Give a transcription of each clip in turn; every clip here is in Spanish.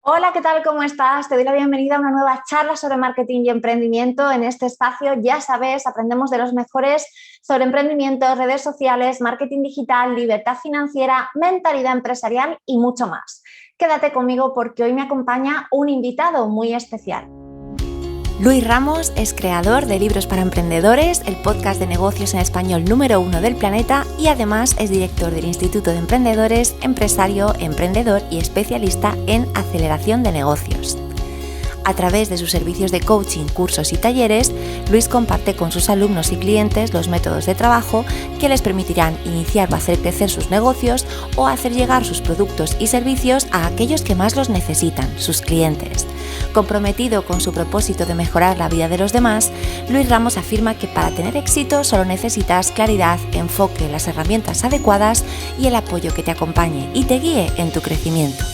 Hola, ¿qué tal? ¿Cómo estás? Te doy la bienvenida a una nueva charla sobre marketing y emprendimiento. En este espacio, ya sabes, aprendemos de los mejores sobre emprendimiento, redes sociales, marketing digital, libertad financiera, mentalidad empresarial y mucho más. Quédate conmigo porque hoy me acompaña un invitado muy especial. Luis Ramos es creador de Libros para Emprendedores, el podcast de negocios en español número 1 del planeta, y además es director del Instituto de Emprendedores, empresario, emprendedor y especialista en aceleración de negocios. A través de sus servicios de coaching, cursos y talleres, Luis comparte con sus alumnos y clientes los métodos de trabajo que les permitirán iniciar o hacer crecer sus negocios o hacer llegar sus productos y servicios a aquellos que más los necesitan, sus clientes. Comprometido con su propósito de mejorar la vida de los demás, Luis Ramos afirma que para tener éxito solo necesitas claridad, enfoque, las herramientas adecuadas y el apoyo que te acompañe y te guíe en tu crecimiento.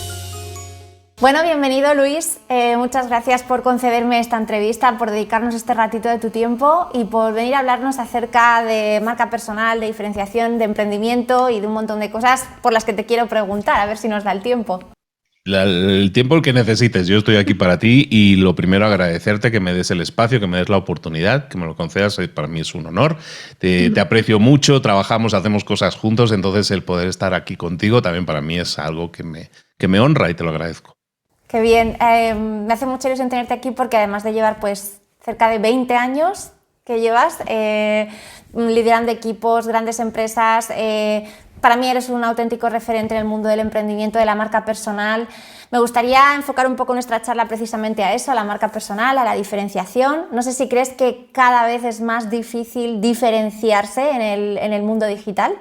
Bueno, bienvenido Luis, muchas gracias por concederme esta entrevista, por dedicarnos este ratito de tu tiempo y por venir a hablarnos acerca de marca personal, de diferenciación, de emprendimiento y de un montón de cosas por las que te quiero preguntar, a ver si nos da el tiempo. El tiempo que necesites, yo estoy aquí para ti y lo primero agradecerte que me des el espacio, que me des la oportunidad, que me lo concedas, para mí es un honor. Te aprecio mucho, trabajamos, hacemos cosas juntos, entonces el poder estar aquí contigo también para mí es algo que me honra y te lo agradezco. Qué bien, me hace mucha ilusión tenerte aquí porque además de llevar pues cerca de 20 años que llevas liderando equipos, grandes empresas, para mí eres un auténtico referente en el mundo del emprendimiento, de la marca personal. Me gustaría enfocar un poco nuestra charla precisamente a eso, a la marca personal, a la diferenciación. No sé si crees que cada vez es más difícil diferenciarse en el mundo digital.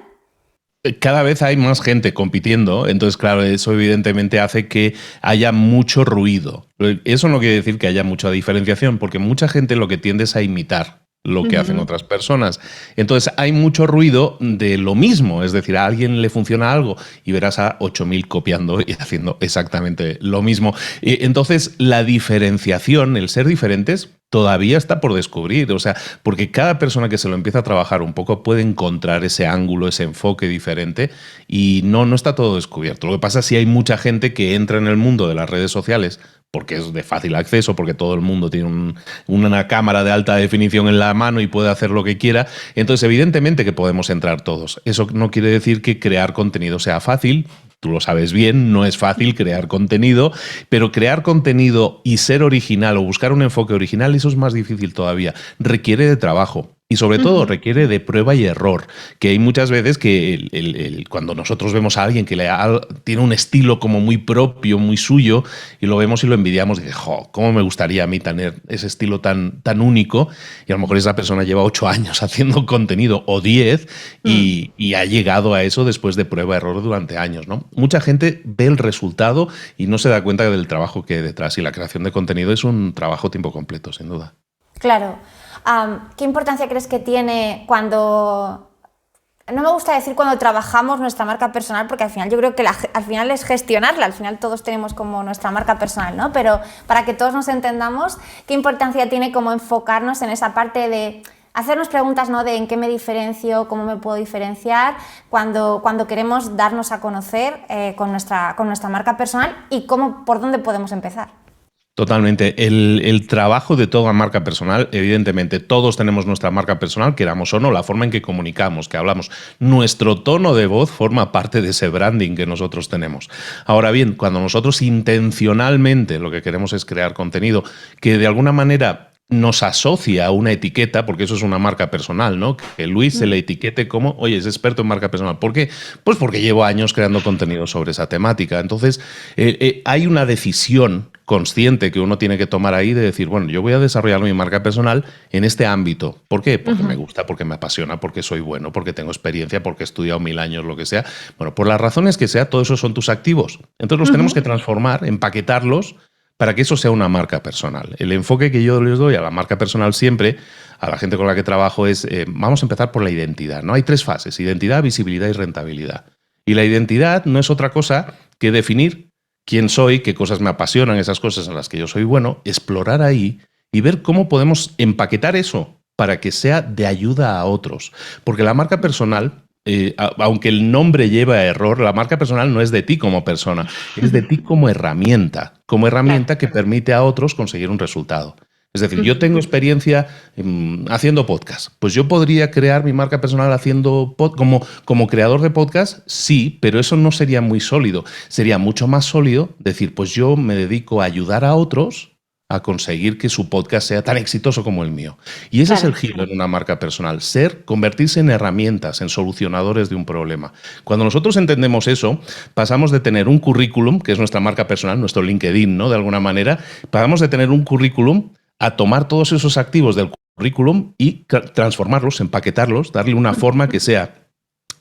Cada vez hay más gente compitiendo, entonces claro, eso evidentemente hace que haya mucho ruido. Eso no quiere decir que haya mucha diferenciación, porque mucha gente lo que tiende es a imitar lo que hacen otras personas. Entonces hay mucho ruido de lo mismo, es decir, a alguien le funciona algo y verás a 8.000 copiando y haciendo exactamente lo mismo. Entonces la diferenciación, el ser diferentes, todavía está por descubrir, o sea, porque cada persona que se lo empieza a trabajar un poco puede encontrar ese ángulo, ese enfoque diferente y no está todo descubierto. Lo que pasa es que sí hay mucha gente que entra en el mundo de las redes sociales porque es de fácil acceso, porque todo el mundo tiene una cámara de alta definición en la mano y puede hacer lo que quiera. Entonces, evidentemente que podemos entrar todos. Eso no quiere decir que crear contenido sea fácil. Tú lo sabes bien, no es fácil crear contenido, pero crear contenido y ser original o buscar un enfoque original, eso es más difícil todavía. Requiere de trabajo. Y sobre todo requiere de prueba y error, que hay muchas veces que cuando nosotros vemos a alguien que tiene un estilo como muy propio, muy suyo, y lo vemos y lo envidiamos, y dices, jo, ¿cómo me gustaría a mí tener ese estilo tan único? Y a lo mejor esa persona lleva 8 años haciendo contenido o 10 y ha llegado a eso después de prueba y error durante años, ¿no? Mucha gente ve el resultado y no se da cuenta del trabajo que hay detrás, y la creación de contenido es un trabajo a tiempo completo, sin duda. Claro. ¿Qué importancia crees que tiene cuando... No me gusta decir cuando trabajamos nuestra marca personal, porque al final yo creo que al final es gestionarla, al final todos tenemos como nuestra marca personal, ¿no? Pero para que todos nos entendamos, ¿qué importancia tiene como enfocarnos en esa parte de hacernos preguntas, ¿no? De en qué me diferencio, cómo me puedo diferenciar, cuando queremos darnos a conocer con nuestra marca personal y por dónde podemos empezar? Totalmente. El trabajo de toda marca personal, evidentemente, todos tenemos nuestra marca personal, queramos o no, la forma en que comunicamos, que hablamos. Nuestro tono de voz forma parte de ese branding que nosotros tenemos. Ahora bien, cuando nosotros intencionalmente lo que queremos es crear contenido que de alguna manera nos asocia a una etiqueta, porque eso es una marca personal, ¿no? Que Luis se le etiquete como, oye, es experto en marca personal. ¿Por qué? Pues porque llevo años creando contenido sobre esa temática. Entonces, hay una decisión consciente que uno tiene que tomar ahí de decir, bueno, yo voy a desarrollar mi marca personal en este ámbito. ¿Por qué? Porque me gusta, porque me apasiona, porque soy bueno, porque tengo experiencia, porque he estudiado 1000 años, lo que sea. Bueno, por las razones que sea, todos esos son tus activos. Entonces los tenemos que transformar, empaquetarlos para que eso sea una marca personal. El enfoque que yo les doy a la marca personal siempre, a la gente con la que trabajo, es, vamos a empezar por la identidad, ¿no? Hay 3 fases: identidad, visibilidad y rentabilidad. Y la identidad no es otra cosa que definir quién soy, qué cosas me apasionan, esas cosas en las que yo soy bueno, explorar ahí y ver cómo podemos empaquetar eso para que sea de ayuda a otros. Porque la marca personal aunque el nombre lleva a error, la marca personal no es de ti como persona, es de ti como herramienta que permite a otros conseguir un resultado. Es decir, yo tengo experiencia haciendo podcast. Pues yo podría crear mi marca personal haciendo como creador de podcast, sí, pero eso no sería muy sólido. Sería mucho más sólido decir, pues yo me dedico a ayudar a otros a conseguir que su podcast sea tan exitoso como el mío. Y ese es el giro en una marca personal, convertirse en herramientas, en solucionadores de un problema. Cuando nosotros entendemos eso, pasamos de tener un currículum, que es nuestra marca personal, nuestro LinkedIn, ¿no? De alguna manera, pasamos de tener un currículum a tomar todos esos activos del currículum y transformarlos, empaquetarlos, darle una forma que sea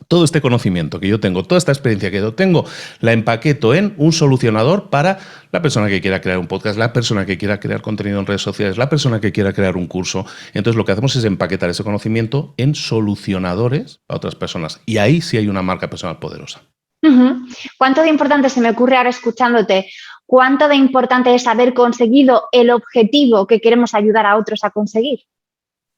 todo este conocimiento que yo tengo, toda esta experiencia que yo tengo, la empaqueto en un solucionador para la persona que quiera crear un podcast, la persona que quiera crear contenido en redes sociales, la persona que quiera crear un curso. Entonces lo que hacemos es empaquetar ese conocimiento en solucionadores a otras personas. Y ahí sí hay una marca personal poderosa. ¿Cuánto de importante, se me ocurre ahora escuchándote, cuánto de importante es haber conseguido el objetivo que queremos ayudar a otros a conseguir?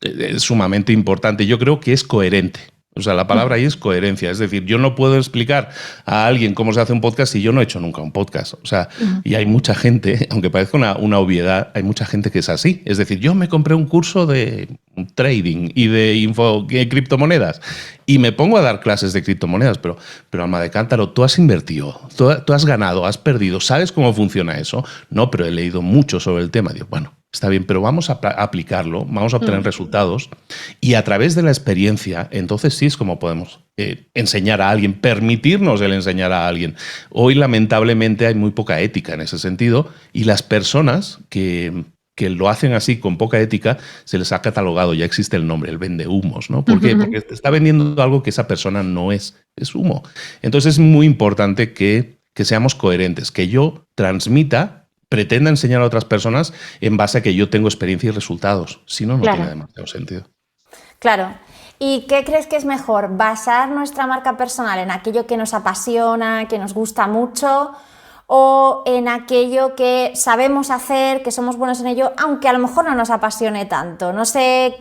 Es sumamente importante. Yo creo que es coherente. O sea, la palabra ahí es coherencia. Es decir, yo no puedo explicar a alguien cómo se hace un podcast si yo no he hecho nunca un podcast. O sea, y hay mucha gente, aunque parezca una obviedad, hay mucha gente que es así. Es decir, yo me compré un curso de trading y de criptomonedas y me pongo a dar clases de criptomonedas, pero alma de cántaro, tú has invertido, tú has ganado, has perdido, ¿sabes cómo funciona eso? No, pero he leído mucho sobre el tema. Digo, bueno, está bien, pero vamos a aplicarlo, vamos a obtener resultados y a través de la experiencia, entonces sí es como podemos enseñar a alguien, permitirnos el enseñar a alguien. Hoy, lamentablemente, hay muy poca ética en ese sentido y las personas que lo hacen así con poca ética, se les ha catalogado, ya existe el nombre, el vendehumos, ¿no? ¿Por qué? Porque te está vendiendo algo que esa persona no es humo. Entonces es muy importante que seamos coherentes, que yo pretenda enseñar a otras personas en base a que yo tengo experiencia y resultados. Si no, no tiene demasiado sentido. Claro. ¿Y qué crees que es mejor? ¿Basar nuestra marca personal en aquello que nos apasiona, que nos gusta mucho, o en aquello que sabemos hacer, que somos buenos en ello, aunque a lo mejor no nos apasione tanto? No sé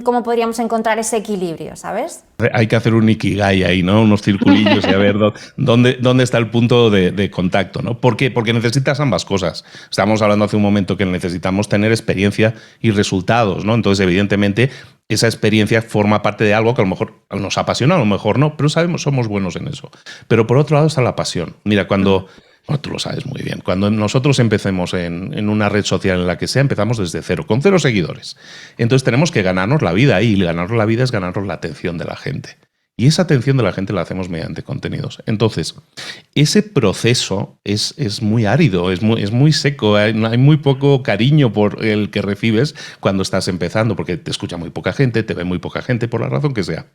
cómo podríamos encontrar ese equilibrio, ¿sabes? Hay que hacer un ikigai ahí, ¿no? Unos circulillos y a ver dónde está el punto de contacto, ¿no? ¿Por qué? Porque necesitas ambas cosas. Estábamos hablando hace un momento que necesitamos tener experiencia y resultados, ¿no? Entonces, evidentemente, esa experiencia forma parte de algo que a lo mejor nos apasiona, a lo mejor no, pero somos buenos en eso. Pero por otro lado está la pasión. Mira, bueno, tú lo sabes muy bien. Cuando nosotros empecemos en una red social en la que sea, empezamos desde cero, con 0 seguidores. Entonces tenemos que ganarnos la vida y ganarnos la vida es ganarnos la atención de la gente. Y esa atención de la gente la hacemos mediante contenidos. Entonces, ese proceso es muy árido, es muy seco, hay muy poco cariño por el que recibes cuando estás empezando, porque te escucha muy poca gente, te ve muy poca gente, por la razón que sea.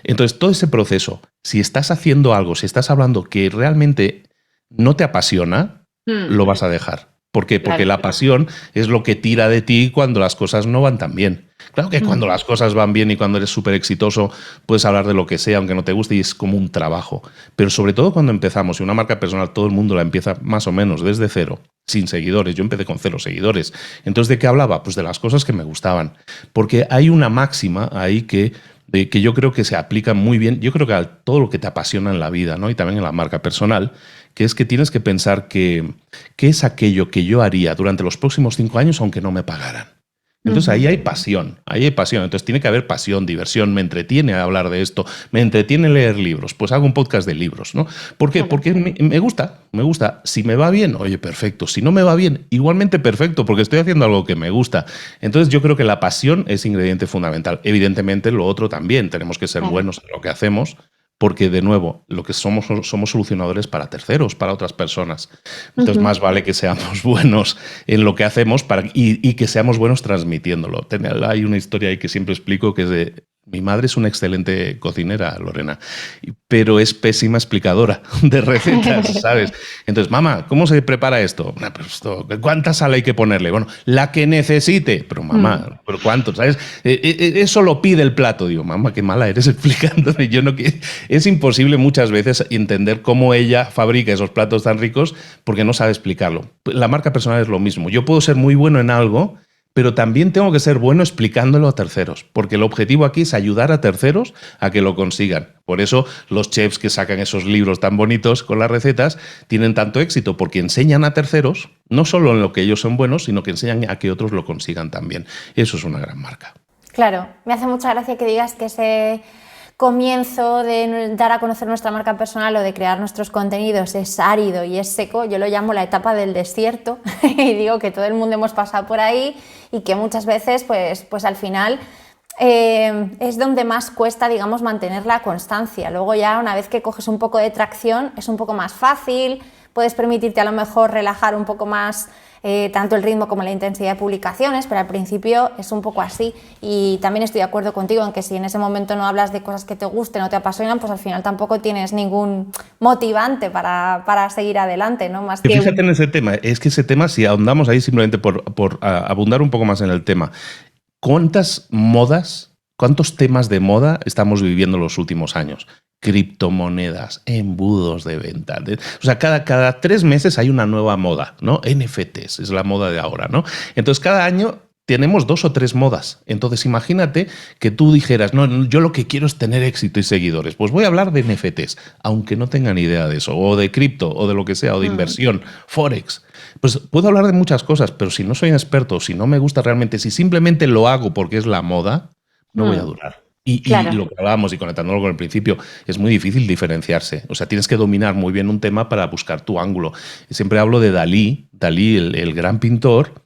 Entonces, todo ese proceso, si estás haciendo algo, si estás hablando que realmente no te apasiona, lo vas a dejar. ¿Por qué? Porque la pasión es lo que tira de ti cuando las cosas no van tan bien. Claro que cuando las cosas van bien y cuando eres súper exitoso puedes hablar de lo que sea, aunque no te guste, y es como un trabajo. Pero sobre todo cuando empezamos, y una marca personal todo el mundo la empieza más o menos desde cero, sin seguidores. Yo empecé con 0 seguidores. Entonces, ¿de qué hablaba? Pues de las cosas que me gustaban. Porque hay una máxima ahí que yo creo que se aplica muy bien, yo creo que a todo lo que te apasiona en la vida, ¿no? Y también en la marca personal, que es que tienes que pensar que es aquello que yo haría durante los próximos 5 años aunque no me pagaran. Entonces ahí hay pasión, entonces tiene que haber pasión, diversión, me entretiene hablar de esto, me entretiene leer libros, pues hago un podcast de libros, ¿no? ¿Por qué? Porque me gusta, si me va bien, oye, perfecto, si no me va bien, igualmente perfecto, porque estoy haciendo algo que me gusta. Entonces yo creo que la pasión es ingrediente fundamental. Evidentemente lo otro también, tenemos que ser buenos en lo que hacemos, porque, de nuevo, lo que somos solucionadores para terceros, para otras personas. Entonces, más vale que seamos buenos en lo que hacemos y que seamos buenos transmitiéndolo. Hay una historia ahí que siempre explico, que es de... Mi madre es una excelente cocinera, Lorena, pero es pésima explicadora de recetas, ¿sabes? Entonces, mamá, ¿cómo se prepara esto? ¿Cuánta sal hay que ponerle? Bueno, la que necesite. Pero mamá, ¿pero cuánto? ¿Sabes? Eso lo pide el plato. Digo, mamá, qué mala eres explicándome. Es imposible muchas veces entender cómo ella fabrica esos platos tan ricos porque no sabe explicarlo. La marca personal es lo mismo. Yo puedo ser muy bueno en algo, pero también tengo que ser bueno explicándolo a terceros, porque el objetivo aquí es ayudar a terceros a que lo consigan. Por eso los chefs que sacan esos libros tan bonitos con las recetas tienen tanto éxito, porque enseñan a terceros, no solo en lo que ellos son buenos, sino que enseñan a que otros lo consigan también. Eso es una gran marca. Claro, me hace mucha gracia que digas que ese comienzo de dar a conocer nuestra marca personal o de crear nuestros contenidos es árido y es seco. Yo lo llamo la etapa del desierto y digo que todo el mundo hemos pasado por ahí y que muchas veces pues al final es donde más cuesta, digamos, mantener la constancia. Luego ya una vez que coges un poco de tracción es un poco más fácil, puedes permitirte a lo mejor relajar un poco más tanto el ritmo como la intensidad de publicaciones, pero al principio es un poco así. Y también estoy de acuerdo contigo en que si en ese momento no hablas de cosas que te gusten o te apasionan, pues al final tampoco tienes ningún motivante para seguir adelante, ¿no? Más que fíjate en ese tema, es que ese tema, si ahondamos ahí simplemente por abundar un poco más en el tema, ¿cuántos temas de moda estamos viviendo los últimos años? Criptomonedas, embudos de venta. O sea, cada 3 meses hay una nueva moda, ¿no? NFTs es la moda de ahora, ¿no? Entonces, cada año tenemos 2 o 3 modas. Entonces, imagínate que tú dijeras, no, yo lo que quiero es tener éxito y seguidores. Pues voy a hablar de NFTs, aunque no tenga ni idea de eso, o de cripto, o de lo que sea, o de inversión, Forex. Pues puedo hablar de muchas cosas, pero si no soy experto, si no me gusta realmente, si simplemente lo hago porque es la moda, no voy a durar. Claro. Y lo que hablábamos y conectándolo con el principio, es muy difícil diferenciarse. O sea, tienes que dominar muy bien un tema para buscar tu ángulo. Siempre hablo de Dalí, el gran pintor.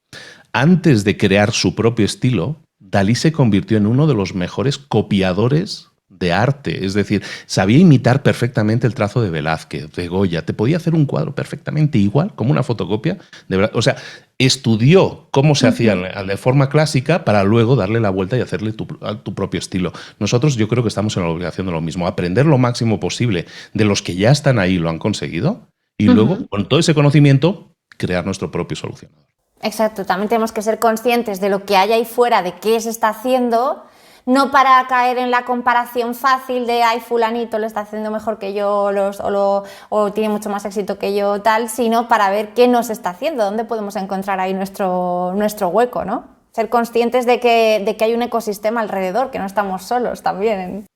Antes de crear su propio estilo, Dalí se convirtió en uno de los mejores copiadores de arte. Es decir, sabía imitar perfectamente el trazo de Velázquez, de Goya. Te podía hacer un cuadro perfectamente igual, como una fotocopia. O sea, estudió cómo se hacía de forma clásica para luego darle la vuelta y hacerle tu propio estilo. Nosotros yo creo que estamos en la obligación de lo mismo, aprender lo máximo posible de los que ya están ahí y lo han conseguido y luego, con todo ese conocimiento, crear nuestro propio solucionador. Exacto, también tenemos que ser conscientes de lo que hay ahí fuera, de qué se está haciendo, no para caer en la comparación fácil de ay, fulanito lo está haciendo mejor que yo o tiene mucho más éxito que yo, tal, sino para ver qué nos está haciendo, dónde podemos encontrar ahí nuestro hueco, ¿no? Ser conscientes de que hay un ecosistema alrededor, que no estamos solos también.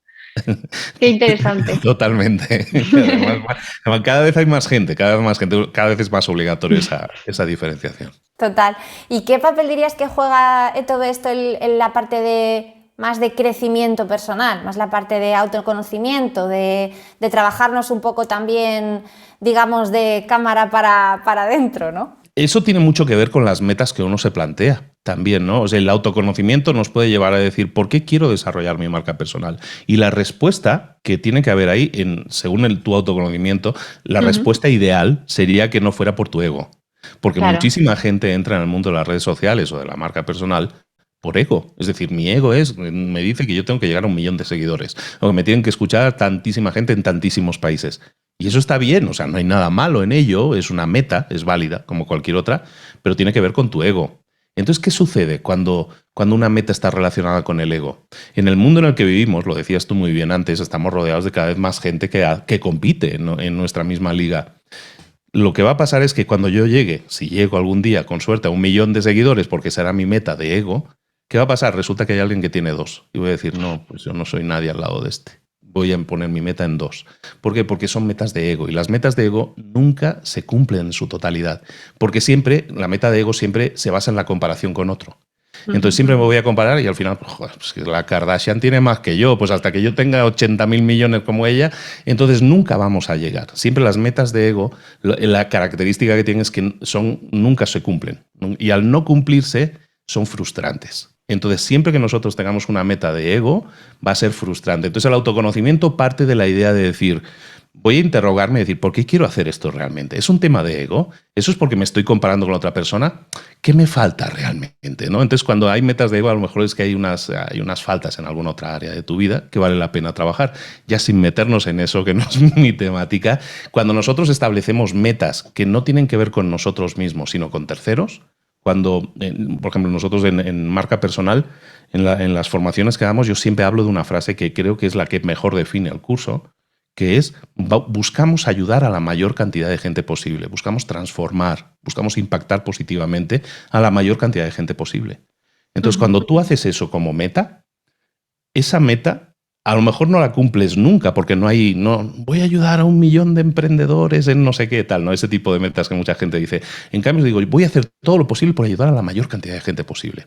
Qué interesante. Totalmente. Además, cada vez hay más gente, cada vez es más obligatorio esa diferenciación. Total. ¿Y qué papel dirías que juega todo esto en la parte más de crecimiento personal, más la parte de autoconocimiento, de trabajarnos un poco también, digamos, de cámara para adentro, ¿no? Eso tiene mucho que ver con las metas que uno se plantea también, ¿no? O sea, el autoconocimiento nos puede llevar a decir, ¿por qué quiero desarrollar mi marca personal? Y la respuesta que tiene que haber ahí, según tu autoconocimiento, la respuesta ideal sería que no fuera por tu ego. Porque muchísima gente entra en el mundo de las redes sociales o de la marca personal por ego. Es decir, mi ego me dice que yo tengo que llegar a 1 millón de seguidores o que me tienen que escuchar tantísima gente en tantísimos países. Y eso está bien, o sea, no hay nada malo en ello, es una meta, es válida como cualquier otra, pero tiene que ver con tu ego. Entonces, ¿qué sucede cuando una meta está relacionada con el ego? En el mundo en el que vivimos, lo decías tú muy bien antes, estamos rodeados de cada vez más gente que compite en nuestra misma liga. Lo que va a pasar es que cuando yo llegue, si llego algún día con suerte a 1 millón de seguidores, porque será mi meta de ego, ¿qué va a pasar? Resulta que hay alguien que tiene 2. Y voy a decir, no, pues yo no soy nadie al lado de este. Voy a poner mi meta en 2. ¿Por qué? Porque son metas de ego. Y las metas de ego nunca se cumplen en su totalidad. Porque la meta de ego siempre se basa en la comparación con otro. Entonces siempre me voy a comparar y al final, pues la Kardashian tiene más que yo, pues hasta que yo tenga 80.000 millones como ella, entonces nunca vamos a llegar. Siempre las metas de ego, la característica que tienen es que nunca se cumplen. Y al no cumplirse, son frustrantes. Entonces, siempre que nosotros tengamos una meta de ego, va a ser frustrante. Entonces, el autoconocimiento parte de la idea de decir, voy a interrogarme y decir, ¿por qué quiero hacer esto realmente? ¿Es un tema de ego? ¿Eso es porque me estoy comparando con otra persona? ¿Qué me falta realmente? ¿No? Entonces, cuando hay metas de ego, a lo mejor es que hay unas faltas en alguna otra área de tu vida que vale la pena trabajar. Ya sin meternos en eso, que no es mi temática, cuando nosotros establecemos metas que no tienen que ver con nosotros mismos, sino con terceros, cuando, por ejemplo, nosotros en marca personal, en las formaciones que damos, yo siempre hablo de una frase que creo que es la que mejor define el curso, que es, buscamos ayudar a la mayor cantidad de gente posible, buscamos transformar, buscamos impactar positivamente a la mayor cantidad de gente posible. Entonces, cuando tú haces eso como meta, esa meta a lo mejor no la cumples nunca porque no voy a ayudar a 1 millón de emprendedores en no sé qué tal, ¿no? Ese tipo de metas que mucha gente dice. En cambio, digo, voy a hacer todo lo posible por ayudar a la mayor cantidad de gente posible.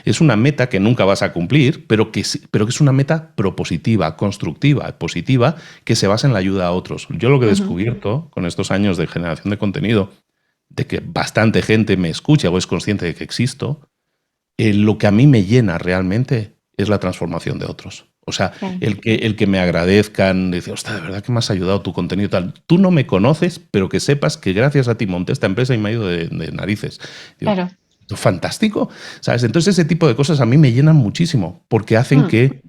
Es una meta que nunca vas a cumplir, pero que es una meta propositiva, constructiva, positiva, que se basa en la ayuda a otros. Yo lo que he descubierto con estos años de generación de contenido, de que bastante gente me escucha o es consciente de que existo, lo que a mí me llena realmente es la transformación de otros. O sea, el que me agradezcan, decir, hostia, de verdad que me has ayudado tu contenido tal. Tú no me conoces, pero que sepas que gracias a ti monté esta empresa y me ha ido de narices. Digo, Claro. fantástico, ¿sabes? Entonces ese tipo de cosas a mí me llenan muchísimo porque hacen que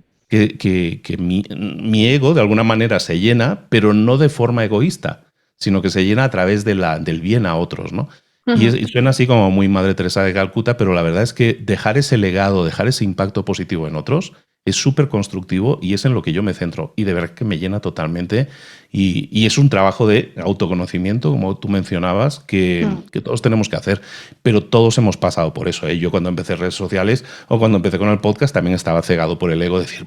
mi ego de alguna manera se llena, pero no de forma egoísta, sino que se llena a través del bien a otros, ¿no? Y suena así como muy Madre Teresa de Calcuta, pero la verdad es que dejar ese legado, dejar ese impacto positivo en otros es súper constructivo y es en lo que yo me centro. Y de verdad que me llena totalmente. Y es un trabajo de autoconocimiento, como tú mencionabas, que todos tenemos que hacer. Pero todos hemos pasado por eso, ¿eh? Yo cuando empecé redes sociales o cuando empecé con el podcast también estaba cegado por el ego de decir,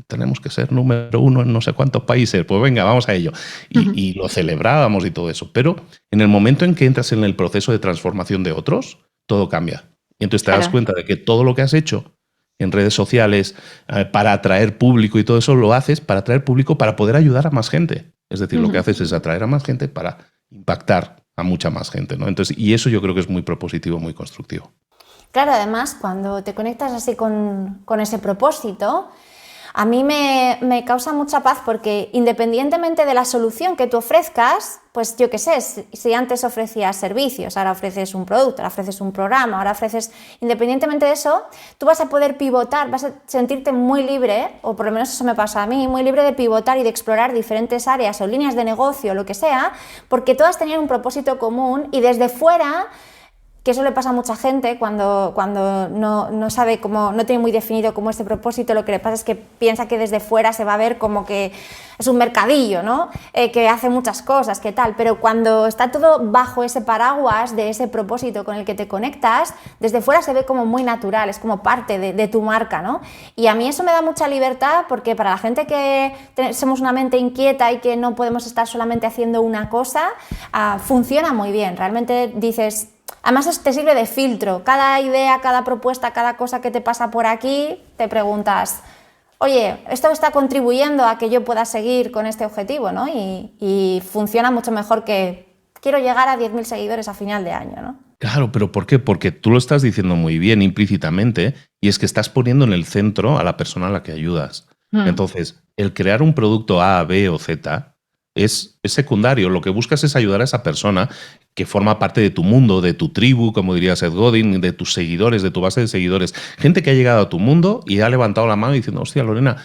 tenemos que ser número 1 en no sé cuántos países. Pues venga, vamos a ello. Y lo celebrábamos y todo eso. Pero en el momento en que entras en el proceso de transformación de otros, todo cambia. Y entonces te das cuenta de que todo lo que has hecho en redes sociales para atraer público y todo eso lo haces para atraer público para poder ayudar a más gente. Es decir, lo que haces es atraer a más gente para impactar a mucha más gente, ¿no? Entonces, y eso yo creo que es muy propositivo, muy constructivo. Claro, además, cuando te conectas así con ese propósito, a mí me causa mucha paz porque independientemente de la solución que tú ofrezcas, pues yo qué sé, si antes ofrecías servicios, ahora ofreces un producto, ahora ofreces un programa, ahora ofreces, independientemente de eso, tú vas a poder pivotar, vas a sentirte muy libre, o por lo menos eso me pasa a mí, muy libre de pivotar y de explorar diferentes áreas o líneas de negocio, lo que sea, porque todas tenían un propósito común y desde fuera, que eso le pasa a mucha gente cuando no sabe cómo, no tiene muy definido cómo este propósito, lo que le pasa es que piensa que desde fuera se va a ver como que es un mercadillo, ¿no? Que hace muchas cosas, que tal, pero cuando está todo bajo ese paraguas de ese propósito con el que te conectas, desde fuera se ve como muy natural, es como parte de tu marca, ¿no? Y a mí eso me da mucha libertad porque para la gente que somos una mente inquieta y que no podemos estar solamente haciendo una cosa, funciona muy bien, realmente dices... Además te sirve de filtro, cada idea, cada propuesta, cada cosa que te pasa por aquí, te preguntas, oye, esto está contribuyendo a que yo pueda seguir con este objetivo, ¿no? Y funciona mucho mejor que quiero llegar a 10.000 seguidores a final de año, ¿no? Claro, pero ¿por qué? Porque tú lo estás diciendo muy bien implícitamente y es que estás poniendo en el centro a la persona a la que ayudas. Entonces, el crear un producto A, B o Z es secundario. Lo que buscas es ayudar a esa persona que forma parte de tu mundo, de tu tribu, como diría Seth Godin, de tus seguidores, de tu base de seguidores. Gente que ha llegado a tu mundo y ha levantado la mano diciendo, hostia, Lorena,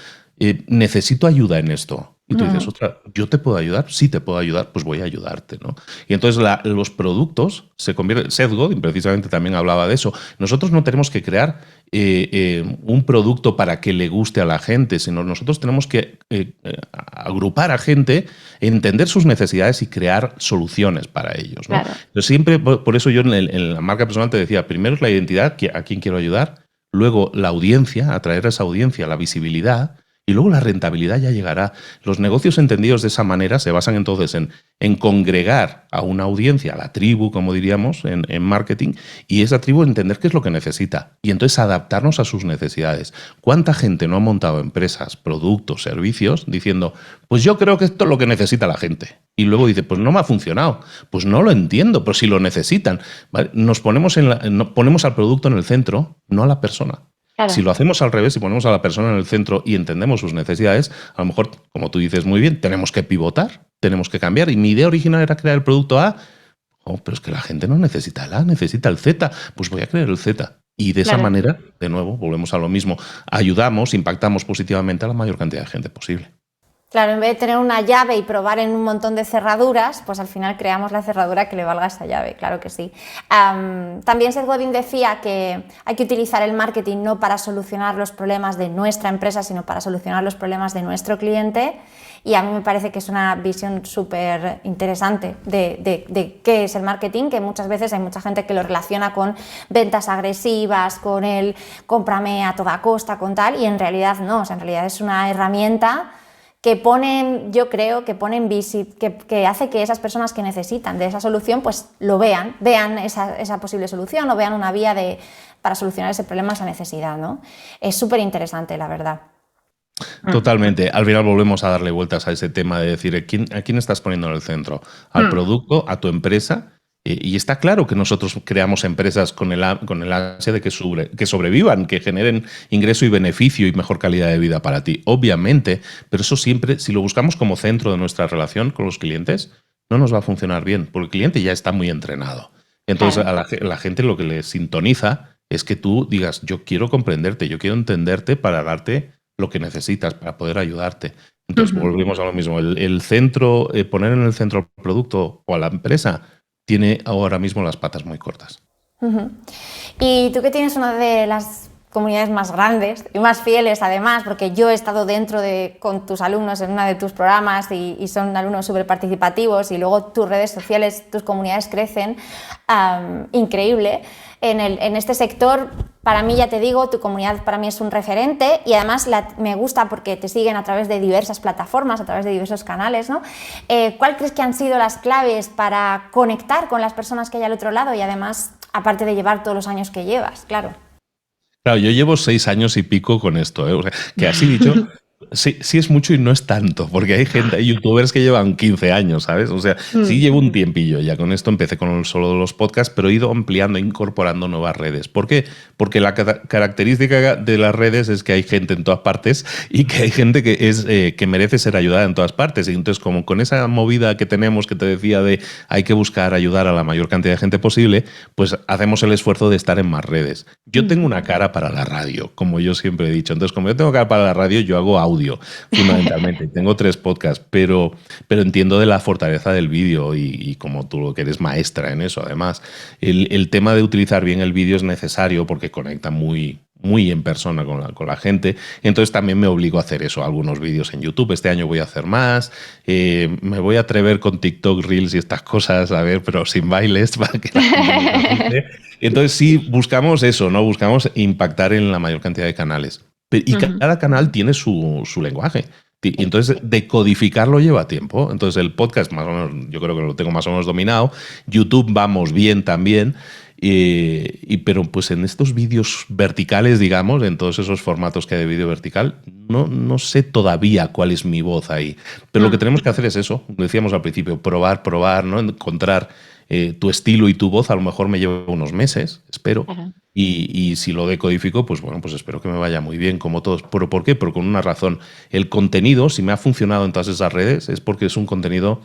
necesito ayuda en esto. Y tú dices, ostras, ¿yo te puedo ayudar? Sí, te puedo ayudar, pues voy a ayudarte, ¿no? Y entonces los productos se convierten... Seth Godin precisamente también hablaba de eso. Nosotros no tenemos que crear un producto para que le guste a la gente, sino nosotros tenemos que agrupar a gente, entender sus necesidades y crear soluciones para ellos, ¿no? Claro. Pero siempre, por eso yo en la marca personal te decía, primero es la identidad, a quién quiero ayudar, luego la audiencia, atraer a esa audiencia, la visibilidad, y luego la rentabilidad ya llegará. Los negocios entendidos de esa manera se basan entonces en congregar a una audiencia, a la tribu, como diríamos, en marketing, y esa tribu entender qué es lo que necesita. Y entonces adaptarnos a sus necesidades. ¿Cuánta gente no ha montado empresas, productos, servicios, diciendo, pues yo creo que esto es lo que necesita la gente? Y luego dice, pues no me ha funcionado. Pues no lo entiendo, pero si lo necesitan. ¿Vale? Nos ponemos al producto en el centro, no a la persona. Claro. Si lo hacemos al revés y ponemos a la persona en el centro y entendemos sus necesidades, a lo mejor, como tú dices muy bien, tenemos que pivotar, tenemos que cambiar. Y mi idea original era crear el producto A, pero es que la gente no necesita el A, necesita el Z. Pues voy a crear el Z. Y de esa manera, de nuevo, volvemos a lo mismo, ayudamos, impactamos positivamente a la mayor cantidad de gente posible. Claro, en vez de tener una llave y probar en un montón de cerraduras, pues al final creamos la cerradura que le valga a esa llave, claro que sí. También Seth Godin decía que hay que utilizar el marketing no para solucionar los problemas de nuestra empresa, sino para solucionar los problemas de nuestro cliente. Y a mí me parece que es una visión súper interesante de qué es el marketing, que muchas veces hay mucha gente que lo relaciona con ventas agresivas, con el cómprame a toda costa, con tal, y en realidad no, o sea, en realidad es una herramienta que pone, yo creo, que hace que esas personas que necesitan de esa solución, pues lo vean esa posible solución o vean una vía para solucionar ese problema, esa necesidad, ¿no? Es súper interesante, la verdad. Totalmente. Al final volvemos a darle vueltas a ese tema de decir, ¿a quién estás poniendo en el centro? ¿Al producto? ¿A tu empresa? Y está claro que nosotros creamos empresas con el ansia de que sobrevivan, que generen ingreso y beneficio y mejor calidad de vida para ti, obviamente, pero eso siempre, si lo buscamos como centro de nuestra relación con los clientes, no nos va a funcionar bien, porque el cliente ya está muy entrenado. Entonces, claro, a la gente lo que le sintoniza es que tú digas, yo quiero comprenderte, yo quiero entenderte para darte lo que necesitas, para poder ayudarte. Entonces, volvemos a lo mismo. El centro, poner en el centro al producto o a la empresa, tiene ahora mismo las patas muy cortas. Y tú que tienes una de las comunidades más grandes y más fieles además, porque yo he estado con tus alumnos en uno de tus programas y son alumnos súper participativos y luego tus redes sociales, tus comunidades crecen, increíble. En este sector, para mí, ya te digo, tu comunidad para mí es un referente y además me gusta porque te siguen a través de diversas plataformas, a través de diversos canales, ¿no? ¿Cuál crees que han sido las claves para conectar con las personas que hay al otro lado y además, aparte de llevar todos los años que llevas, claro? Claro, yo llevo 6 años y pico con esto, ¿eh? O sea, que así dicho, sí es mucho y no es tanto, porque hay youtubers que llevan 15 años, ¿sabes? O sea, sí llevo un tiempillo ya con esto, empecé con solo los podcasts, pero he ido ampliando, incorporando nuevas redes. ¿Por qué? Porque la característica de las redes es que hay gente en todas partes y que hay gente que merece ser ayudada en todas partes. Y entonces, como con esa movida que tenemos, que te decía de hay que buscar ayudar a la mayor cantidad de gente posible, pues hacemos el esfuerzo de estar en más redes. Yo tengo una cara para la radio, como yo siempre he dicho. Entonces, como yo tengo cara para la radio, yo hago audio, fundamentalmente. Tengo 3 podcasts, pero entiendo de la fortaleza del vídeo y como tú lo que eres maestra en eso, además. El tema de utilizar bien el vídeo es necesario porque conecta muy en persona con la gente. Entonces también me obligo a hacer eso, algunos vídeos en YouTube. Este año voy a hacer más. Me voy a atrever con TikTok, Reels y estas cosas, a ver, pero sin bailes para que la gente. Entonces sí, buscamos eso, ¿no? Buscamos impactar en la mayor cantidad de canales. Y cada canal tiene su lenguaje. Y entonces decodificarlo lleva tiempo. Entonces el podcast más o menos, yo creo que lo tengo más o menos dominado. YouTube vamos bien también. Pero pues en estos vídeos verticales, digamos, en todos esos formatos que hay de vídeo vertical, no sé todavía cuál es mi voz ahí. Pero lo que tenemos que hacer es eso, decíamos al principio, probar, ¿no? Encontrar tu estilo y tu voz. A lo mejor me lleva unos meses, espero. Y si lo decodifico, pues bueno, pues espero que me vaya muy bien, como todos. ¿Pero por qué? Porque con una razón. El contenido, si me ha funcionado en todas esas redes, es porque es un contenido,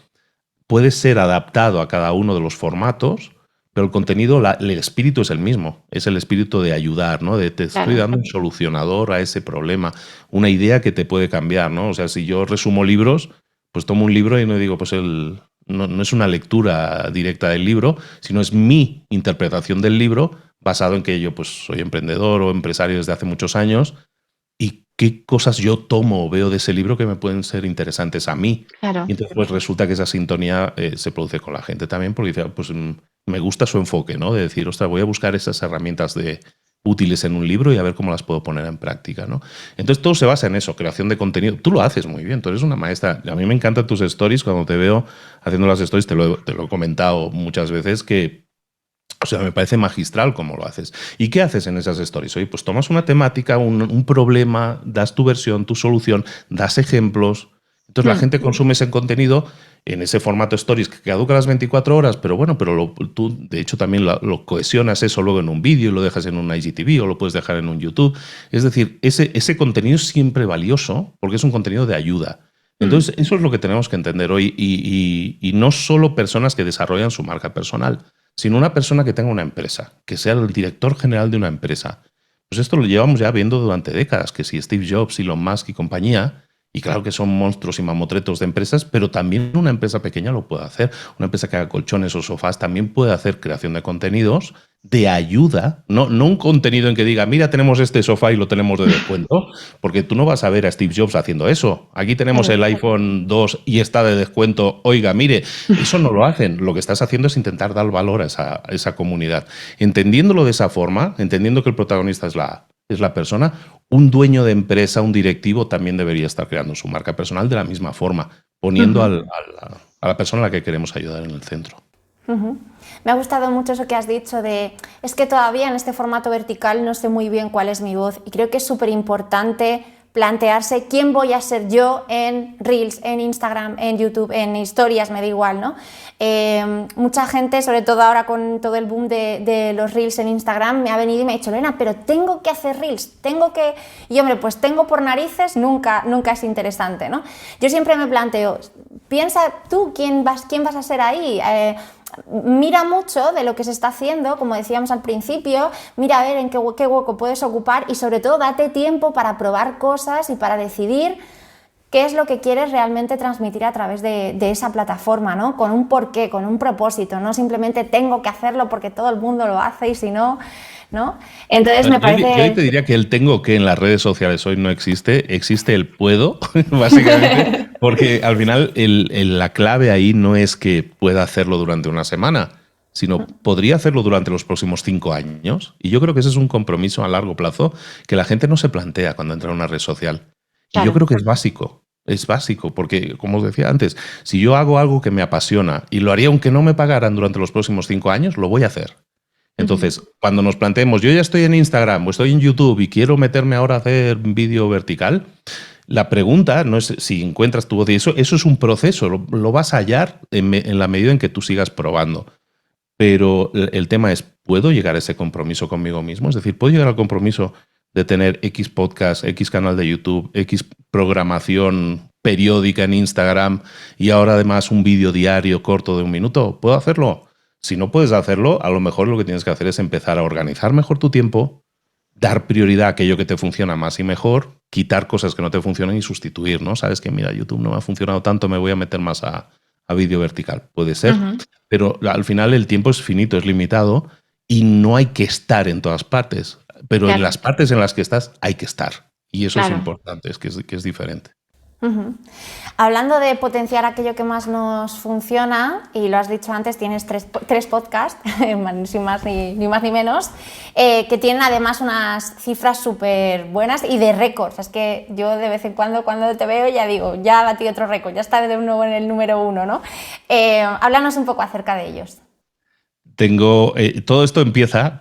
puede ser adaptado a cada uno de los formatos, pero el contenido, el espíritu es el mismo. Es el espíritu de ayudar, ¿no? De te estoy dando un solucionador a ese problema, una idea que te puede cambiar, ¿no? O sea, si yo resumo libros, pues tomo un libro y no digo, pues no es una lectura directa del libro, sino es mi interpretación del libro basado en que yo pues soy emprendedor o empresario desde hace muchos años y qué cosas yo tomo o veo de ese libro que me pueden ser interesantes a mí. Claro. Y entonces pues resulta que esa sintonía se produce con la gente también porque dice, pues me gusta su enfoque, ¿no? De decir, ostras, voy a buscar esas herramientas útiles en un libro y a ver cómo las puedo poner en práctica, ¿no? Entonces todo se basa en eso, creación de contenido. Tú lo haces muy bien, tú eres una maestra. A mí me encantan tus stories, cuando te veo haciendo las stories, te lo he comentado muchas veces que, o sea, me parece magistral cómo lo haces. ¿Y qué haces en esas stories? Oye, pues tomas una temática, un problema, das tu versión, tu solución, das ejemplos. Entonces la gente consume ese contenido en ese formato stories que caduca las 24 horas, pero bueno, tú de hecho también lo cohesionas eso luego en un vídeo y lo dejas en un IGTV o lo puedes dejar en un YouTube. Es decir, ese contenido es siempre valioso porque es un contenido de ayuda. Entonces eso es lo que tenemos que entender hoy y no solo personas que desarrollan su marca personal, sino una persona que tenga una empresa, que sea el director general de una empresa. Pues esto lo llevamos ya viendo durante décadas, que si Steve Jobs, Elon Musk y compañía, Y claro que son monstruos y mamotretos de empresas, pero también una empresa pequeña lo puede hacer. Una empresa que haga colchones o sofás también puede hacer creación de contenidos de ayuda, no un contenido en que diga, mira, tenemos este sofá y lo tenemos de descuento, porque tú no vas a ver a Steve Jobs haciendo eso. Aquí tenemos el iPhone 2 y está de descuento. Oiga, mire, eso no lo hacen. Lo que estás haciendo es intentar dar valor a esa comunidad. Entendiéndolo de esa forma, entendiendo que el protagonista es la persona, un dueño de empresa, un directivo, también debería estar creando su marca personal de la misma forma, poniendo a la persona a la que queremos ayudar en el centro. Me ha gustado mucho eso que has dicho es que todavía en este formato vertical no sé muy bien cuál es mi voz y creo que es súper importante plantearse quién voy a ser yo en Reels, en Instagram, en YouTube, en historias, me da igual, ¿no? Mucha gente, sobre todo ahora con todo el boom de los Reels en Instagram, me ha venido y me ha dicho, Lorena, pero tengo que hacer Reels, Y hombre, pues tengo por narices, nunca es interesante, ¿no? Yo siempre me planteo, piensa tú quién vas a ser ahí. Mira mucho de lo que se está haciendo, como decíamos al principio, mira a ver en qué hueco puedes ocupar y sobre todo date tiempo para probar cosas y para decidir qué es lo que quieres realmente transmitir a través de esa plataforma, ¿no? Con un porqué, con un propósito, no simplemente tengo que hacerlo porque todo el mundo lo hace y si no, ¿no? Entonces me parece... Yo te diría que el tengo que en las redes sociales hoy no existe, existe el puedo, básicamente, porque al final la clave ahí no es que pueda hacerlo durante una semana, sino podría hacerlo durante los próximos 5 años. Y yo creo que ese es un compromiso a largo plazo que la gente no se plantea cuando entra en una red social. Claro. Y yo creo que es básico, porque, como os decía antes, si yo hago algo que me apasiona y lo haría aunque no me pagaran durante los próximos 5 años, lo voy a hacer. Entonces, cuando nos planteemos, yo ya estoy en Instagram o estoy en YouTube y quiero meterme ahora a hacer vídeo vertical, la pregunta no es si encuentras tu voz y eso es un proceso, lo vas a hallar en la medida en que tú sigas probando. Pero el tema es, ¿puedo llegar a ese compromiso conmigo mismo? Es decir, ¿puedo llegar al compromiso de tener X podcast, X canal de YouTube, X programación periódica en Instagram y ahora además un vídeo diario corto de 1 minuto? ¿Puedo hacerlo? Si no puedes hacerlo, a lo mejor lo que tienes que hacer es empezar a organizar mejor tu tiempo, dar prioridad a aquello que te funciona más y mejor, quitar cosas que no te funcionan y sustituir, ¿no? Sabes que, mira, YouTube no me ha funcionado tanto, me voy a meter más a vídeo vertical. Puede ser, pero al final el tiempo es finito, es limitado y no hay que estar en todas partes. Pero claro, en las partes en las que estás hay que estar. Y eso es importante, que es diferente. Hablando de potenciar aquello que más nos funciona, y lo has dicho antes, tienes tres podcasts, sin más ni más ni menos, que tienen además unas cifras súper buenas y de récords. Es que yo de vez en cuando te veo ya digo, ya batí otro récord, ya está de nuevo en el número 1, ¿no? Háblanos un poco acerca de ellos. Todo esto empieza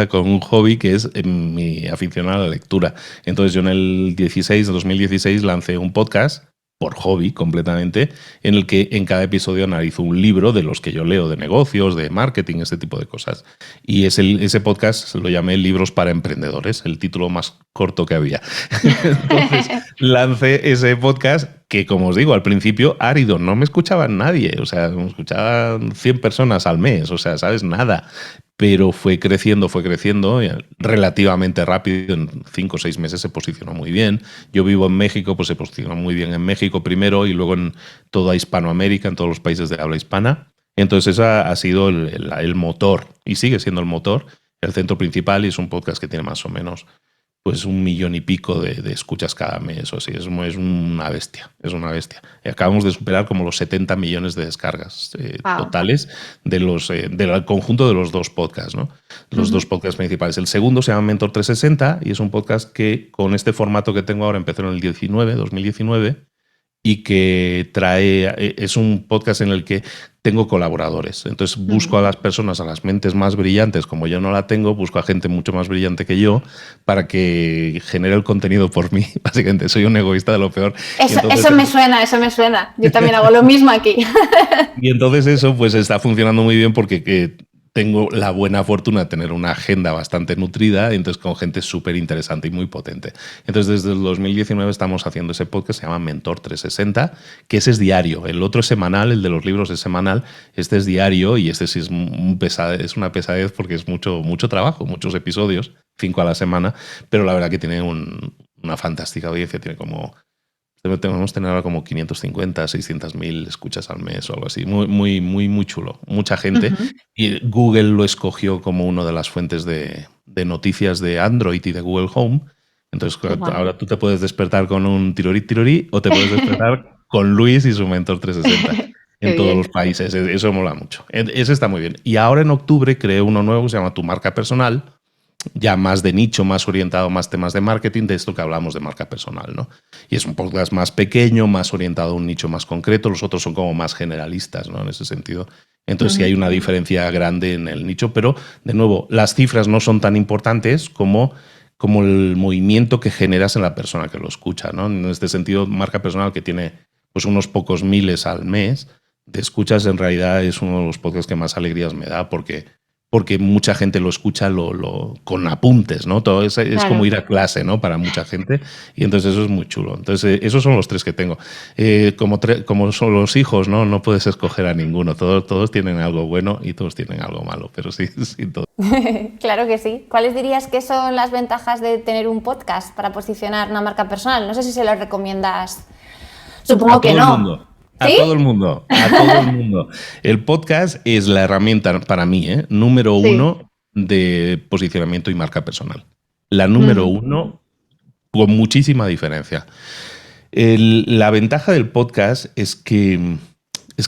con un hobby que es mi afición a la lectura. Entonces yo en el 2016 lancé un podcast por hobby completamente, en el que en cada episodio analizo un libro de los que yo leo, de negocios, de marketing, este tipo de cosas. Y ese podcast lo llamé Libros para Emprendedores, el título más corto que había. Entonces lancé ese podcast que, como os digo, al principio árido, no me escuchaban nadie, o sea, me escuchaban 100 personas al mes, o sea, ¿sabes? Nada. Pero fue creciendo relativamente rápido, en 5 o 6 meses se posicionó muy bien. Yo vivo en México, pues se posicionó muy bien en México primero y luego en toda Hispanoamérica, en todos los países de habla hispana. Entonces esa ha sido el motor y sigue siendo el motor, el centro principal, y es un podcast que tiene más o menos pues 1 millón y pico de escuchas cada mes, o sí, es una bestia, es una bestia. Acabamos de superar como los 70 millones de descargas totales del conjunto de los 2 podcasts, ¿no? Los 2 podcasts principales. El segundo se llama Mentor 360 y es un podcast que con este formato que tengo ahora empezó en el 2019, y que es un podcast en el que tengo colaboradores. Entonces busco a las personas, a las mentes más brillantes, como yo no la tengo, busco a gente mucho más brillante que yo para que genere el contenido por mí. Básicamente soy un egoísta de lo peor. Eso me suena. Yo también hago lo mismo aquí. Y entonces eso pues está funcionando muy bien porque tengo la buena fortuna de tener una agenda bastante nutrida, entonces con gente súper interesante y muy potente. Entonces desde el 2019 estamos haciendo ese podcast, se llama Mentor 360, que ese es diario. El otro es semanal, el de los libros es semanal, este es diario y este sí es una pesadez porque es mucho trabajo, muchos episodios, 5 a la semana, pero la verdad que tiene una fantástica audiencia, tiene como Debemos tener ahora como 550, 600.000 escuchas al mes o algo así. Muy chulo. Mucha gente. Y Google lo escogió como una de las fuentes de noticias de Android y de Google Home. Entonces, ahora tú te puedes despertar con un tirorí o te puedes despertar con Luis y su Mentor 360 en todos los países. Eso mola mucho. Ese está muy bien. Y ahora en octubre creé uno nuevo que se llama Tu Marca Personal, ya más de nicho, más orientado a más temas de marketing, de esto que hablamos de marca personal, ¿no? Y es un podcast más pequeño, más orientado a un nicho más concreto. Los otros son como más generalistas, ¿no? En ese sentido. Entonces sí hay una diferencia grande en el nicho, pero de nuevo, las cifras no son tan importantes como el movimiento que generas en la persona que lo escucha, ¿no? En este sentido, marca personal que tiene pues unos pocos miles al mes de escuchas, en realidad es uno de los podcasts que más alegrías me da porque mucha gente lo escucha con apuntes, ¿no? Todo es como ir a clase, ¿no? Para mucha gente. Y entonces eso es muy chulo. Entonces esos son los 3 que tengo. Como son los hijos, ¿no? No puedes escoger a ninguno. Todos tienen algo bueno y todos tienen algo malo, pero sí todo. Claro que sí. ¿Cuáles dirías que son las ventajas de tener un podcast para posicionar una marca personal? No sé si se lo recomiendas. Supongo que no. ¿Sí? A todo el mundo. El podcast es la herramienta para mí, número 1 de posicionamiento y marca personal. La número 1 con muchísima diferencia. La ventaja del podcast es que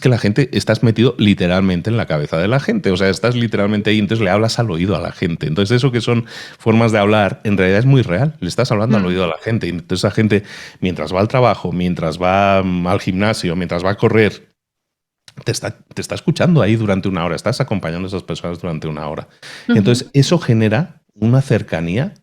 la gente, estás metido literalmente en la cabeza de la gente, o sea, estás literalmente ahí, entonces le hablas al oído a la gente. Entonces eso que son formas de hablar, en realidad es muy real, le estás hablando al oído a la gente. Y entonces la gente, mientras va al trabajo, mientras va al gimnasio, mientras va a correr, te está escuchando ahí durante una hora, estás acompañando a esas personas durante una hora. Entonces eso genera una cercanía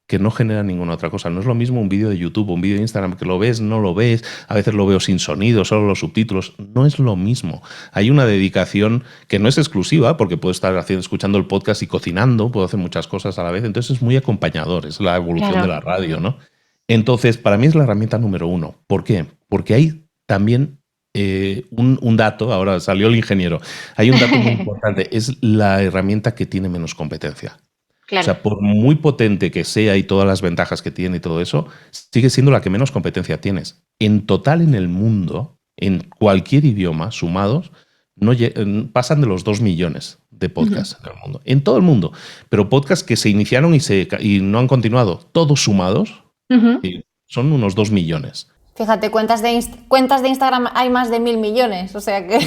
que no genera ninguna otra cosa. No es lo mismo un vídeo de YouTube o un vídeo de Instagram que lo ves, no lo ves, a veces lo veo sin sonido, solo los subtítulos. No es lo mismo. Hay una dedicación que no es exclusiva, porque puedo estar escuchando el podcast y cocinando, puedo hacer muchas cosas a la vez, entonces es muy acompañador, es la evolución de la radio, ¿no? Entonces, para mí es la herramienta número 1. ¿Por qué? Porque hay también un dato, ahora salió el ingeniero, hay un dato muy importante, es la herramienta que tiene menos competencia. Claro. O sea, por muy potente que sea y todas las ventajas que tiene y todo eso, sigue siendo la que menos competencia tienes. En total en el mundo, en cualquier idioma, sumados, pasan de los 2 millones de podcasts en el mundo. En todo el mundo. Pero podcasts que se iniciaron y no han continuado, todos sumados, son unos 2 millones. Fíjate, cuentas de Instagram hay más de 1.000 millones, o sea que...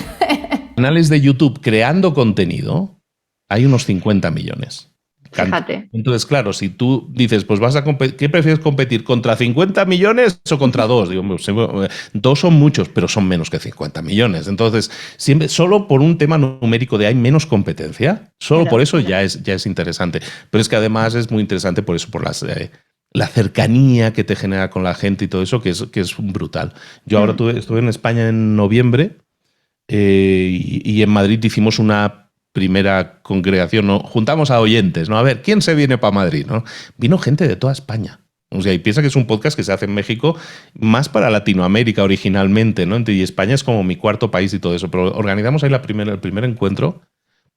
Canales de YouTube creando contenido, hay unos 50 millones. Fíjate. Entonces, claro, si tú dices, pues vas a competir, ¿qué prefieres competir? ¿Contra 50 millones o contra 2? Digo, 2 son muchos, pero son menos que 50 millones. Entonces, siempre, solo por un tema numérico de hay menos competencia, solo por eso ya es interesante. Pero es que además es muy interesante por eso, por la cercanía que te genera con la gente y todo eso, que es brutal. Yo ahora estuve en España en noviembre y en Madrid hicimos una primera congregación, ¿no? Juntamos a oyentes, ¿no? A ver, ¿quién se viene para Madrid? ¿No? Vino gente de toda España. O sea, y piensa que es un podcast que se hace en México más para Latinoamérica originalmente, ¿no? Y España es como mi 4º país y todo eso. Pero organizamos ahí el primer encuentro,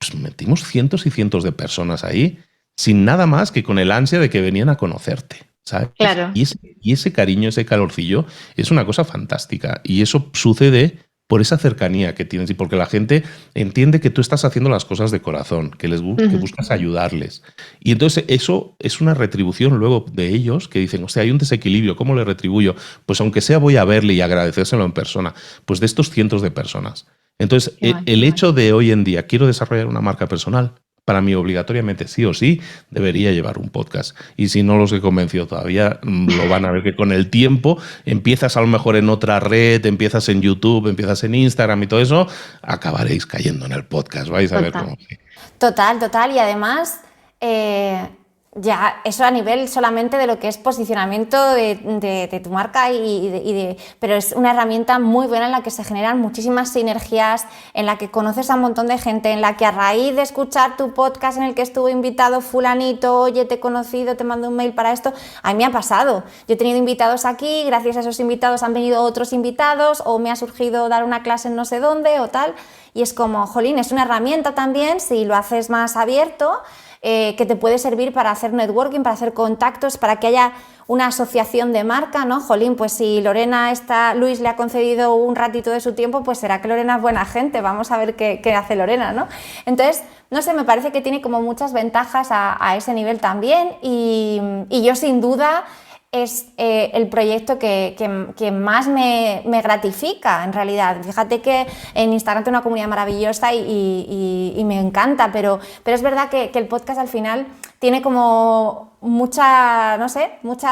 pues metimos cientos y cientos de personas ahí, sin nada más que con el ansia de que venían a conocerte, ¿sabes? Claro. Y ese cariño, ese calorcillo, es una cosa fantástica. Y eso sucede por esa cercanía que tienes y porque la gente entiende que tú estás haciendo las cosas de corazón, que buscas ayudarles. Y entonces eso es una retribución luego de ellos que dicen, o sea, hay un desequilibrio, ¿cómo le retribuyo? Pues aunque sea voy a verle y agradecérselo en persona, pues de estos cientos de personas. Entonces, el hecho de hoy en día, quiero desarrollar una marca personal, para mí obligatoriamente sí o sí debería llevar un podcast. Y si no los he convencido todavía, lo van a ver que con el tiempo empiezas a lo mejor en otra red, empiezas en YouTube, empiezas en Instagram y todo eso, acabaréis cayendo en el podcast. Vais a ver cómo. Total. Y además, ya eso a nivel solamente de lo que es posicionamiento de tu marca pero es una herramienta muy buena en la que se generan muchísimas sinergias, en la que conoces a un montón de gente, en la que a raíz de escuchar tu podcast en el que estuvo invitado fulanito, oye, te he conocido, te mando un mail para esto, a mí me ha pasado. Yo he tenido invitados aquí, gracias a esos invitados han venido otros invitados o me ha surgido dar una clase en no sé dónde o tal, y es como, jolín, es una herramienta también si lo haces más abierto. que te puede servir para hacer networking, para hacer contactos, para que haya una asociación de marca, ¿no? Jolín, pues si Luis le ha concedido un ratito de su tiempo, pues será que Lorena es buena gente, vamos a ver qué hace Lorena, ¿no? Entonces, no sé, me parece que tiene como muchas ventajas a ese nivel también y yo sin duda es el proyecto que más me gratifica en realidad. Fíjate que en Instagram tengo una comunidad maravillosa y me encanta, pero es verdad que el podcast al final tiene como mucha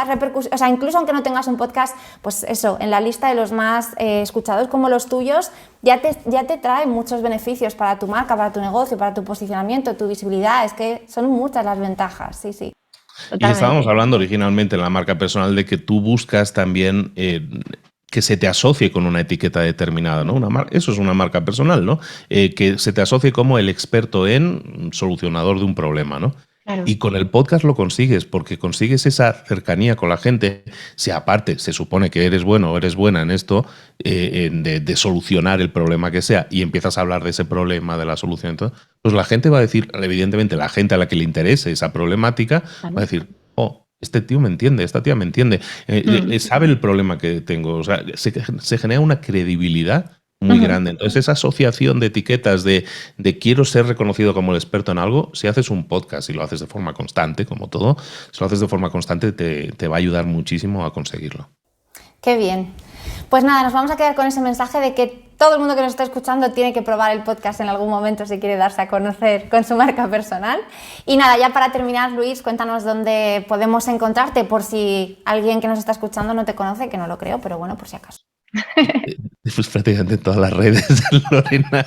repercusión, o sea, incluso aunque no tengas un podcast, pues eso, en la lista de los más escuchados como los tuyos, ya te trae muchos beneficios para tu marca, para tu negocio, para tu posicionamiento, tu visibilidad, es que son muchas las ventajas, sí. Totalmente. Y estábamos hablando originalmente en la marca personal de que tú buscas también que se te asocie con una etiqueta determinada, ¿no? Eso es una marca personal, ¿no? Que se te asocie como el experto en solucionador de un problema, ¿no? Claro. Y con el podcast lo consigues, porque consigues esa cercanía con la gente. Si aparte se supone que eres bueno o eres buena en esto, de solucionar el problema que sea, y empiezas a hablar de ese problema, de la solución, entonces, pues la gente va a decir, evidentemente la gente a la que le interese esa problemática, va a decir, oh, este tío me entiende, esta tía me entiende, sabe el problema que tengo. O sea, se genera una credibilidad muy grande. Entonces, esa asociación de etiquetas de quiero ser reconocido como el experto en algo, si haces un podcast y lo haces de forma constante, como todo, si lo haces de forma constante te va a ayudar muchísimo a conseguirlo. Qué bien. Pues nada, nos vamos a quedar con ese mensaje de que todo el mundo que nos está escuchando tiene que probar el podcast en algún momento si quiere darse a conocer con su marca personal. Y nada, ya para terminar, Luis, cuéntanos dónde podemos encontrarte por si alguien que nos está escuchando no te conoce, que no lo creo, pero bueno, por si acaso. Pues prácticamente en todas las redes, Lorena.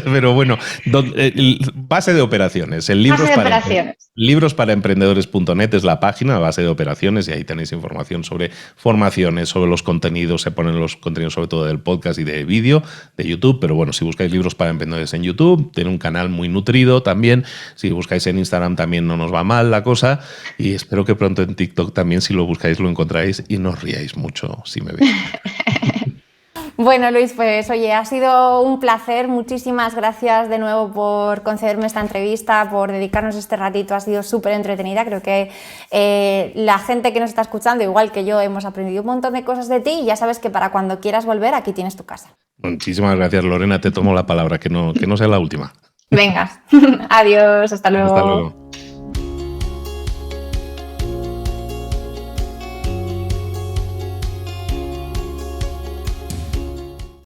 Pero bueno, base de operaciones. Librosparaemprendedores.net es la página, base de operaciones, y ahí tenéis información sobre formaciones, sobre los contenidos. Se ponen los contenidos sobre todo del podcast y de vídeo, de YouTube. Pero bueno, si buscáis Libros para Emprendedores en YouTube, tiene un canal muy nutrido también. Si buscáis en Instagram también no nos va mal la cosa. Y espero que pronto en TikTok también, si lo buscáis, lo encontráis y no os riáis mucho si me veis. Bueno, Luis, pues oye, ha sido un placer. Muchísimas gracias de nuevo por concederme esta entrevista, por dedicarnos este ratito. Ha sido súper entretenida. Creo que la gente que nos está escuchando, igual que yo, hemos aprendido un montón de cosas de ti y ya sabes que para cuando quieras volver, aquí tienes tu casa. Muchísimas gracias, Lorena. Te tomo la palabra, que no sea la última. Venga, adiós, hasta luego. Hasta luego.